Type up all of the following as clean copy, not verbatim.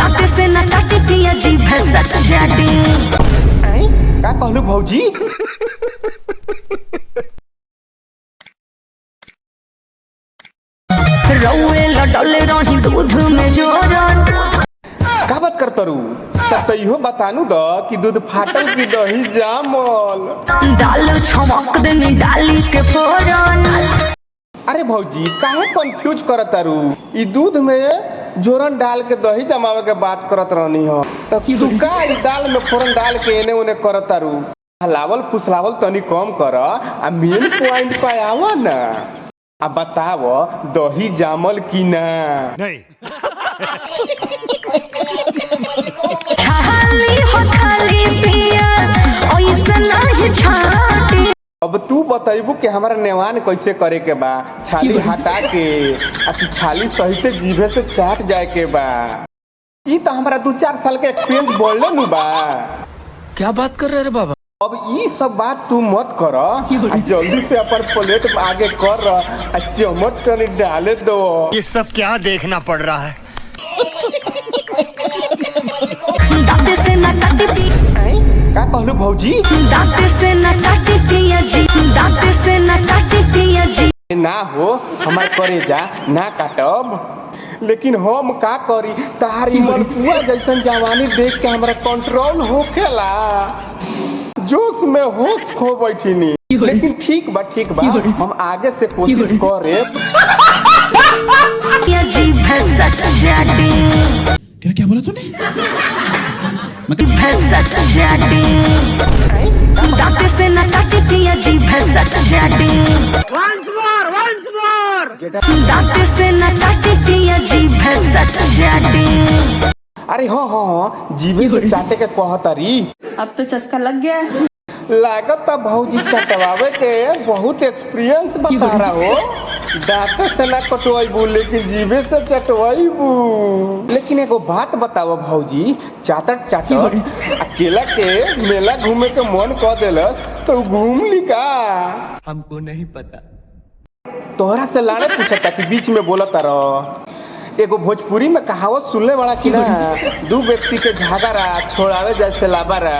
दांत से न काटे पिया जी भसक जाटे। का कहलू भौजी? रउए लडले रही दूध में जोरन। का बात कर तरू? तब इहो बतानू द कि दूध फाटल की दही जामल। दाल छमक देनी डाली के फोरन। अरे भौजी काहे कंफ्यूज करत तारू? ई दूध में जोरन डाल के दही जमावे के बात करत रहनी हो, तब तू का ई दाल में फोरन डाल के एने ओने करत तारू? हलावल फुसलावल तनी कम कर आ मेन पॉइंट पे आवा ना। अब बताओ दही जामल की ना? नहीं। खाली हो खाली पिया ऐसा नहीं छाटे। अब तू बताइबू कि हमारा नेवान कैसे करे के बा? छाली हटा के आ छाली सही से जीभे से चाट जाए के बा। ई तो हमारा 2-4 साल के एक्सपीरियंस बोलले नु बा। क्या बात कर रहे रे बाबा? अब ई सब बात तू मत कर, जल्दी से अपन प्लेट आगे कर आ चम्मच टनी डाले दो। ये सब क्या देखना पड़ रहा है? दांत से न काटे का कहलू भौजी? दांत से न काटे पिया जी, दांत से न काटे पिया जी। ना हो हमार करेजा ना काटब, लेकिन हम का करी? तारी मलपुआ जैसन जवानी देख के हमरा कंट्रोल होखेला, जोश में होश खो बैठीनी। लेकिन ठीक बा हम आगे से कोशिश करे। पिया जी भसक जाटे। क्या बोला तूने? भसक जाटे। दांत से न काटे पिया जी भसक जाटे। दांत से न काटे पिया जी भसक जाटे। अरे हाँ जीवे से चाटे के कहतारी। अब तो चस्का लग गया है। लागत भौजी चटवावे के बहुत एक्सपीरियंस बता रहा हो। दांत से ना कटवाइबू लेकिन जीभे से चटवाइबू। लेकिन एगो बात बताओ भौजी, चाटत अकेला के मेला घूमे के मन कर देलस तो घूम ली का? हमको नहीं पता। तोहरा से लाने पूछता कि बीच में बोलता रह। एगो भोजपुरी में कहावत सुनने वाला कि ना, 2 व्यक्ति के झगड़ा छोड़ावे जैसे लाबारा।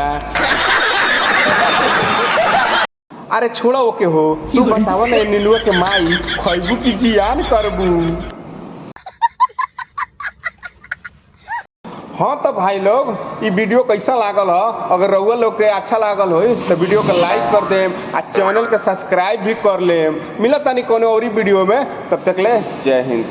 अरे छोड़ा ओके हो, तू बतावा ना नीलुआ के माई खैबू की जियान करबू? हाँ तो भाई लोग ये वीडियो कैसा लागल हो? अगर रउआ लोग के अच्छा लागल हो तो वीडियो को लाइक कर देम आ चैनल के सब्सक्राइब भी कर लेम। मिला तानी कोनो और वीडियो में, तब तक ले जय हिंद।